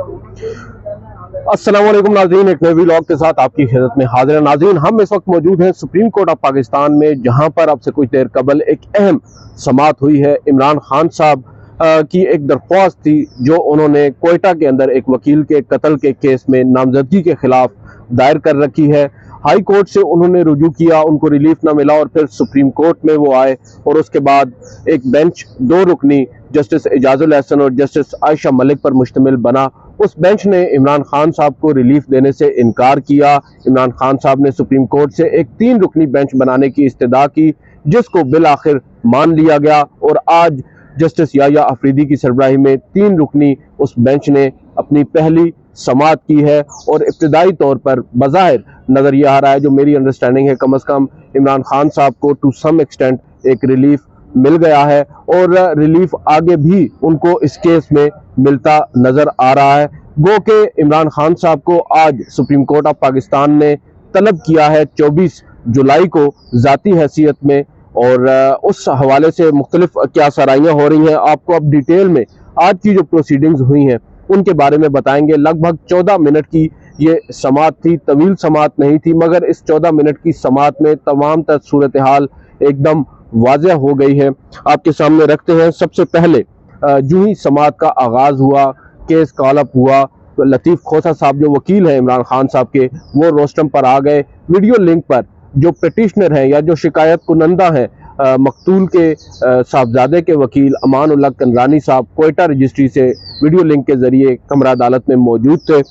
अस्सलाम वालेकुम नाज़रीन, एक नए व्लॉग के साथ आपकी खिदमत में हाजिर है। नाज़रीन, हम इस वक्त मौजूद हैं सुप्रीम कोर्ट ऑफ पाकिस्तान में, जहां पर अब से कुछ देर कबल एक अहम समाअत हुई है। इमरान खान साहब की एक दरख्वास्त थी जो उन्होंने कोयटा के अंदर एक वकील के कत्ल के केस में नामजदगी के खिलाफ दायर कर रखी है। हाई कोर्ट से उन्होंने रुजू किया, उनको रिलीफ ना मिला और फिर सुप्रीम कोर्ट में वो आए और उसके बाद एक बेंच दो रुकनी जस्टिस एजाजुल एहसन और जस्टिस आयशा मलिक पर मुश्तमिल बना। उस बेंच ने इमरान खान साहब को रिलीफ देने से इनकार किया। इमरान खान साहब ने सुप्रीम कोर्ट से एक 3 रुकनी बेंच बनाने की इस्तदा की, जिसको बिल आखिर मान लिया गया और आज जस्टिस याह्या अफरीदी की सरबराही में 3 रुकनी उस बेंच ने अपनी पहली समाअत की है। और इब्तदाई तौर पर बज़ाहिर नज़र ये आ रहा है, जो मेरी अंडरस्टैंडिंग है, कम अज़ कम इमरान खान साहब को टू सम एक्सटेंट एक रिलीफ मिल गया है और रिलीफ आगे भी उनको इस केस में मिलता नजर आ रहा है। गो के इमरान खान साहब को आज सुप्रीम कोर्ट ऑफ पाकिस्तान ने तलब किया है 24 जुलाई को ज़ाती हैसियत में, और उस हवाले से मुख्तलिफ क्या सराहियाँ हो रही हैं, आपको अब डिटेल में आज की जो प्रोसीडिंग्स हुई हैं उनके बारे में बताएंगे। लगभग 14 मिनट की ये समाअत थी, तवील समाअत नहीं थी, मगर इस 14 मिनट की समाअत में तमाम तर सूरत हाल एकदम वाज़ेह हो गई है। आपके सामने रखते हैं। सबसे पहले जो ही समाअत का आगाज हुआ, केस कॉल अप हुआ, तो लतीफ़ खोसा साहब जो वकील हैं इमरान खान साहब के, वो रोस्टम पर आ गए। वीडियो लिंक पर जो पिटिशनर हैं या जो शिकायत कुनंदा हैं, मकतूल के साहबजादे के वकील अमान उल्लाह कंदरानी साहब कोयटा रजिस्ट्री से वीडियो लिंक के जरिए कमरा अदालत में मौजूद थे।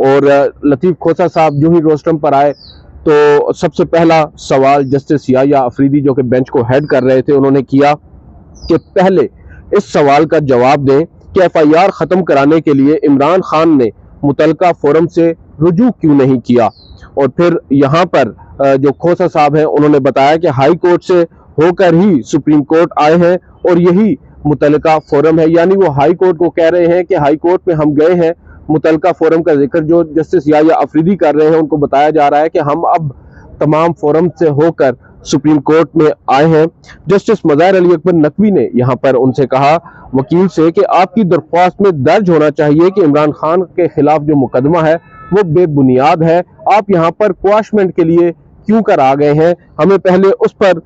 और लतीफ़ खोसा साहब जो ही रोस्टम पर आए तो सबसे पहला सवाल जस्टिस याह्या अफरीदी जो कि बेंच को हेड कर रहे थे उन्होंने किया कि पहले इस सवाल का जवाब दें कि FIR ख़त्म कराने के लिए इमरान खान ने मुतलका फोरम से रुजू क्यों नहीं किया। और फिर यहाँ पर जो खोसा साहब हैं उन्होंने बताया कि हाई कोर्ट से होकर ही सुप्रीम कोर्ट आए हैं और यही मुतलका फोरम है, यानी वो हाई कोर्ट को कह रहे हैं कि हाई कोर्ट में हम गए हैं। मुतलका फोरम का जिक्र जो जस्टिस याह्या अफरीदी कर रहे हैं, उनको बताया जा रहा है कि हम अब तमाम फोरम से होकर सुप्रीम कोर्ट में आए हैं। जस्टिस मज़ाहिर अली अकबर नकवी ने यहाँ पर उनसे कहा वकील से कि आपकी दरख्वास्त में दर्ज होना चाहिए कि इमरान खान के खिलाफ जो मुकदमा है वो बेबुनियाद है। आप यहाँ पर क्वाशमेंट के लिए क्यों कर आ गए हैं, हमें पहले उस पर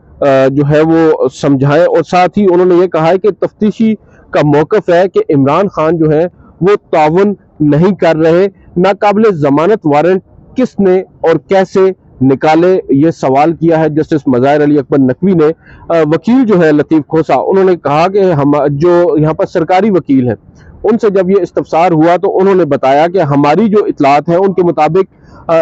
जो है वो समझाएं। और साथ ही उन्होंने ये कहा है कि तफ्तीशी का मौक़िफ़ है कि इमरान खान जो है वो ताउन नहीं कर रहे। नाकाबिले जमानत वारंट किसने और कैसे निकाले, ये सवाल किया है जस्टिस मज़ाहिर अली अकबर नकवी ने। वकील जो है लतीफ़ खोसा, उन्होंने कहा कि हम जो यहाँ पर सरकारी वकील हैं उनसे जब ये इस्तफसार हुआ तो उन्होंने बताया कि हमारी जो इतलात है उनके मुताबिक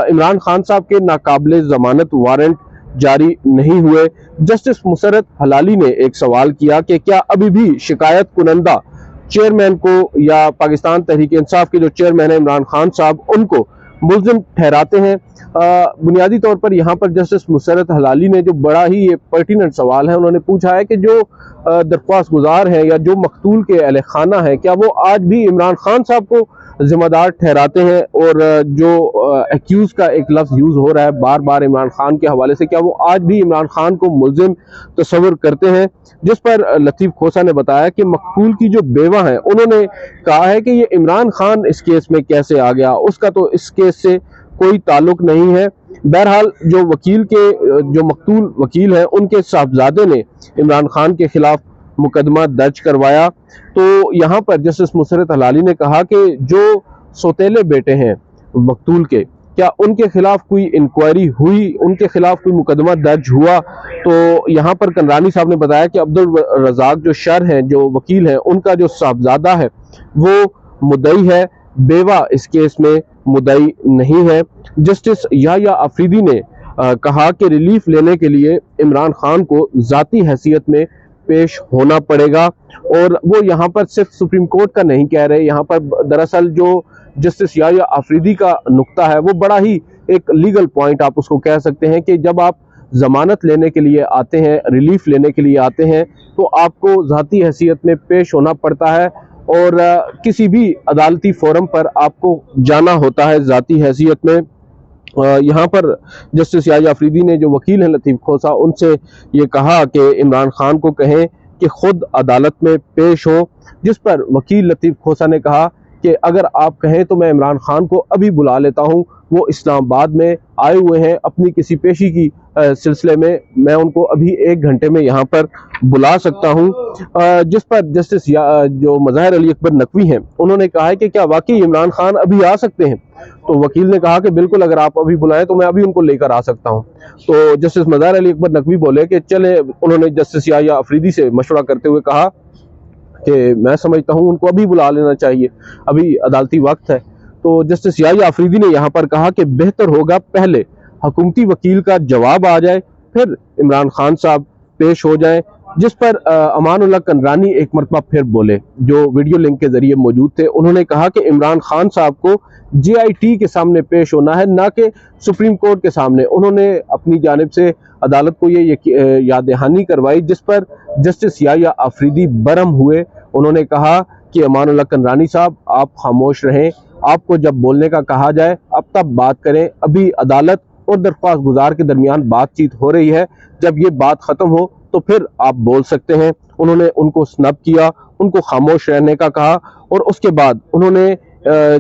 इमरान खान साहब के नाकाबिले जमानत वारंट जारी नहीं हुए। जस्टिस मुसर्रत हलाली ने एक सवाल किया कि क्या अभी भी शिकायत कुनंदा चेयरमैन को या पाकिस्तान तहरीक इंसाफ के जो चेयरमैन है इमरान खान साहब, उनको मुल्जिम ठहराते हैं। बुनियादी तौर पर यहाँ पर जस्टिस मुसर्रत हलाली ने जो बड़ा ही ये पर्टिनेंट सवाल है उन्होंने पूछा है कि जो दरख्वास्त गुजार हैं या जो मकतूल के अहले खाना है, क्या वो आज भी इमरान खान साहब को जिम्मेदार ठहराते हैं। और जो एक्यूज का एक लफ्ज़ यूज़ हो रहा है बार बार इमरान खान के हवाले से, क्या वो आज भी इमरान खान को मुल्जिम तस्वर करते हैं। जिस पर लतीफ़ खोसा ने बताया कि मकतूल की जो बेवा है उन्होंने कहा है कि ये इमरान खान इस केस में कैसे आ गया, उसका तो इस केस से कोई ताल्लुक नहीं है। बहरहाल जो वकील के जो मकतूल वकील हैं उनके साहबजादे ने इमरान खान के खिलाफ मुकदमा दर्ज करवाया। तो यहाँ पर जस्टिस मुसर्रत हलाली ने कहा कि जो सौतेले बेटे हैं मकतूल के, क्या उनके खिलाफ कोई इंक्वायरी हुई, उनके खिलाफ कोई मुकदमा दर्ज हुआ। तो यहाँ पर कंदरानी साहब ने बताया कि अब्दुल रज़ाक जो शर हैं, जो वकील हैं, उनका जो साहबजादा है वो मुद्दई है, बेवा इस केस में मुद्दई नहीं है। जस्टिस याह्या अफरीदी ने कहा कि रिलीफ लेने के लिए इमरान खान को ज़ाती हैसियत में पेश होना पड़ेगा। और वो यहाँ पर सिर्फ सुप्रीम कोर्ट का नहीं कह रहे, यहाँ पर दरअसल जो जस्टिस याह्या अफरीदी का नुक्ता है वो बड़ा ही एक लीगल पॉइंट आप उसको कह सकते हैं कि जब आप जमानत लेने के लिए आते हैं, रिलीफ लेने के लिए आते हैं, तो आपको ज़ाती हैसियत में पेश होना पड़ता है और किसी भी अदालती फोरम पर आपको जाना होता है ज़ाती हैसियत में। यहाँ पर जस्टिस याह्या अफरीदी ने जो वकील हैं लतीफ़ खोसा, उनसे ये कहा कि इमरान खान को कहें कि खुद अदालत में पेश हो। जिस पर वकील लतीफ़ खोसा ने कहा कि अगर आप कहें तो मैं इमरान खान को अभी बुला लेता हूं, वो इस्लामाबाद में आए हुए हैं अपनी किसी पेशी की सिलसिले में, मैं उनको अभी 1 घंटे में यहाँ पर बुला सकता हूँ। जिस पर जस्टिस जो मज़ाहिर अली अकबर नकवी हैं, उन्होंने कहा है कि क्या वाकई इमरान खान अभी आ सकते हैं? तो वकील ने कहा कि बिल्कुल, अगर आप अभी बुलाएं तो मैं अभी उनको लेकर आ सकता हूं। तो जस्टिस मज़ाहिर अली अकबर नकवी बोले कि चले, उन्होंने जस्टिस याहिया अफरीदी से मशवरा करते हुए कहा कि मैं समझता हूं उनको अभी बुला लेना चाहिए, अभी अदालती वक्त है। तो जस्टिस याहिया अफरीदी ने यहाँ पर कहा कि बेहतर होगा पहले हुकूमती वकील का जवाब आ जाए, फिर इमरान खान साहब पेश हो जाएं। जिस पर अमानुल्लाह कंदरानी एक मरतबा फिर बोले, जो वीडियो लिंक के जरिए मौजूद थे। उन्होंने कहा कि इमरान खान साहब को JIT के सामने पेश होना है, ना कि सुप्रीम कोर्ट के सामने। उन्होंने अपनी जानिब से अदालत को ये याद दहानी करवाई, जिस पर जस्टिस याहिया अफरीदी बरहम हुए। उन्होंने कहा कि अमानुल्लाह कंदरानी साहब, आप खामोश रहें, आपको जब बोलने का कहा जाए अब तब बात करें। अभी अदालत और दरख्वास्त गुजार के दरमियान बातचीत हो रही है, जब ये बात खत्म हो तो फिर आप बोल सकते हैं। उन्होंने उनको स्नब किया, उनको खामोश रहने का कहा, और उसके बाद उन्होंने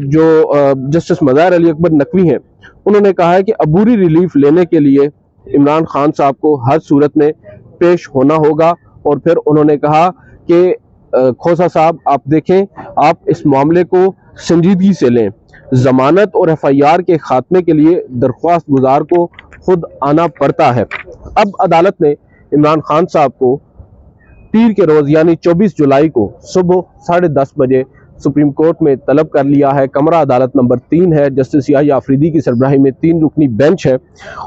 जो जस्टिस मज़ाहिर अली अकबर नकवी हैं, उन्होंने कहा है कि अबूरी रिलीफ लेने के लिए इमरान खान साहब को हर सूरत में पेश होना होगा। और फिर उन्होंने कहा कि खोसा साहब, आप देखें, आप इस मामले को संजीदगी से लें। जमानत और FIR के खात्मे के लिए दरख्वास्त गुजार को खुद आना पड़ता है। अब अदालत ने इमरान खान साहब को पीर के रोज यानी 24 जुलाई को सुबह 10:30 बजे सुप्रीम कोर्ट में तलब कर लिया है। कमरा अदालत नंबर 3 है। जस्टिस याहिया अफरीदी की सरबराही में 3 रुकनी बेंच है।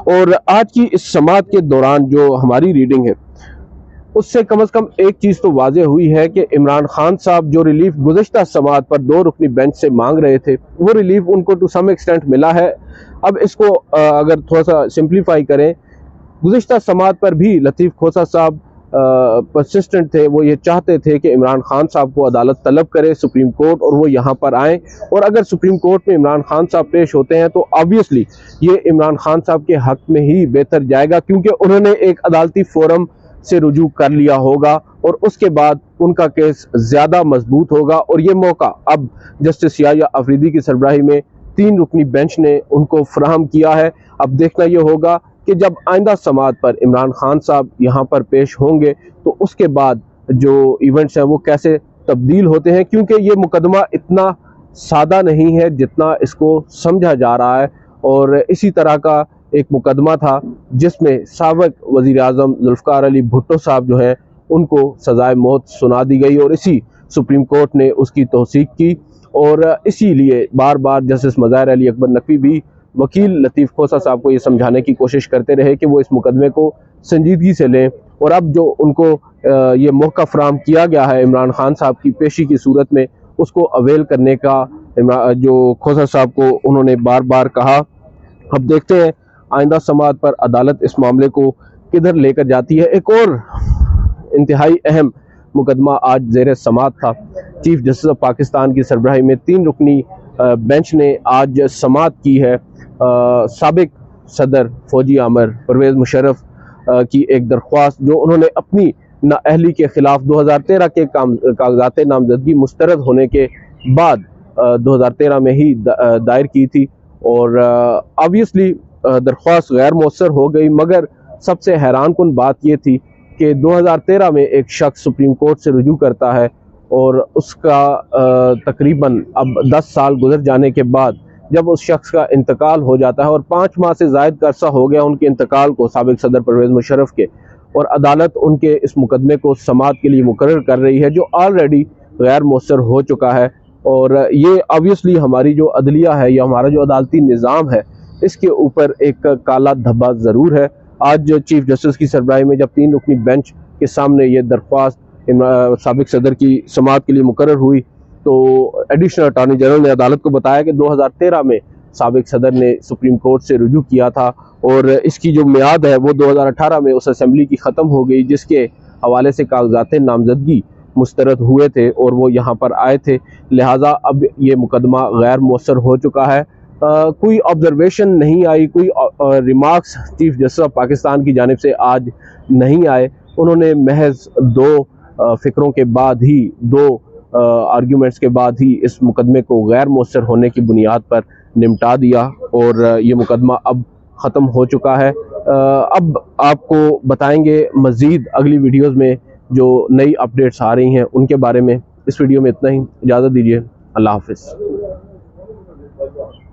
और आज की इस समाअत के दौरान जो हमारी रीडिंग है, उससे कम से कम एक चीज़ तो वाज़ेह हुई है कि इमरान खान साहब जो रिलीफ गुज़िश्ता समाअत पर 2 रुकनी बेंच से मांग रहे थे, वो रिलीफ उनको टू सम एक्सटेंट मिला है। अब इसको अगर थोड़ा सा सिंप्लीफाई करें, गुज़िश्ता समाअत पर भी लतीफ़ खोसा साहब परसिस्टेंट थे। वो ये चाहते थे कि इमरान खान साहब को अदालत तलब करे सुप्रीम कोर्ट, और वो यहाँ पर आएँ। और अगर सुप्रीम कोर्ट में इमरान खान साहब पेश होते हैं तो ऑब्वियसली ये इमरान खान साहब के हक़ में ही बेहतर जाएगा, क्योंकि उन्होंने एक अदालती फोरम से रुजू कर लिया होगा और उसके बाद उनका केस ज़्यादा मजबूत होगा। और ये मौका अब जस्टिस याहिया अफरीदी की सरबराही में 3 रुकनी बेंच ने उनको फराहम किया है। अब देखना ये होगा कि जब आइंदा समाअत पर इमरान खान साहब यहाँ पर पेश होंगे तो उसके बाद जो इवेंट्स हैं वो कैसे तब्दील होते हैं, क्योंकि ये मुकदमा इतना सादा नहीं है जितना इसको समझा जा रहा है। और इसी तरह का एक मुकदमा था जिसमें साबिक वज़ीर आज़म ज़ुल्फ़िकार अली भुट्टो साहब जो हैं उनको सज़ाए मौत सुना दी गई, और इसी सुप्रीम कोर्ट ने उसकी तौसीक की। और इसीलिए बार बार जस्टिस मज़ाहिर अली अकबर नकवी भी वकील लतीफ़ खोसा साहब को ये समझाने की कोशिश करते रहे कि वो इस मुकदमे को संजीदगी से लें। और अब जो उनको ये मौका फराहम किया गया है इमरान खान साहब की पेशी की सूरत में, उसको अवेल करने का जो खोसा साहब को उन्होंने बार बार कहा। अब देखते हैं आइंदा समाअत पर अदालत इस मामले को किधर लेकर जाती है। एक और इंतहाई अहम मुकदमा आज ज़ेर समाअत था। चीफ जस्टिस ऑफ पाकिस्तान की सरबराही में 3 रुकनी बेंच ने आज समाअत की है। साबिक सदर फौजी आमर परवेज़ मुशर्रफ की एक दरख्वास्त जो उन्होंने अपनी नाअहली के खिलाफ 2013 के कागजात नामजदगी मुस्तरद होने के बाद 2013 में ही दायर की थी। और ऑब्वियसली दरख्वास्त गैर मौसर हो गई, मगर सबसे हैरान कुन बात यह थी कि 2013 में एक शख्स सुप्रीम कोर्ट से रुजू करता है और उसका तकरीबन अब 10 साल गुजर जाने के बाद जब उस शख्स का इंतकाल हो जाता है, और 5 माह से ज़ायद का अरसा हो गया उनके इंतकाल को साबिक सदर परवेज़ मुशर्रफ के, और अदालत उनके इस मुकदमे को समाअत के लिए मुकर्रर कर रही है जो ऑलरेडी गैर मौसर हो चुका है। और ये ऑब्वियसली हमारी जो अदलिया है या हमारा जो अदालती निज़ाम है, इसके ऊपर एक काला धब्बा ज़रूर है। आज चीफ जस्टिस की सरबराही में जब 3 रुकनी बेंच के सामने ये दरख्वास्त साबिक सदर की समाअत के लिए मुकर्रर हुई, तो एडिशनल अटॉर्नी जनरल ने अदालत को बताया कि 2013 में साबिक सदर ने सुप्रीम कोर्ट से रुजू किया था, और इसकी जो मियाद है वो 2018 में उस असम्बली की ख़त्म हो गई जिसके हवाले से कागजात नामजदगी मुस्तरद हुए थे और वो यहाँ पर आए थे। लिहाजा अब ये मुकदमा गैर मौसर हो चुका है। कोई ऑब्जर्वेशन नहीं आई, कोई remarks chief justice of Pakistan की जानिब से आज नहीं आए। उन्होंने महज 2 फ़िक्रों के बाद ही 2 आर्ग्यूमेंट्स के बाद ही इस मुकदमे को गैर मौसर होने की बुनियाद पर निपटा दिया और ये मुकदमा अब ख़त्म हो चुका है। अब आपको बताएंगे मज़ीद अगली वीडियोज़ में जो नई अपडेट्स आ रही हैं उनके बारे में। इस वीडियो में इतना ही, इजाज़त दीजिए, अल्लाह हाफ़िज़।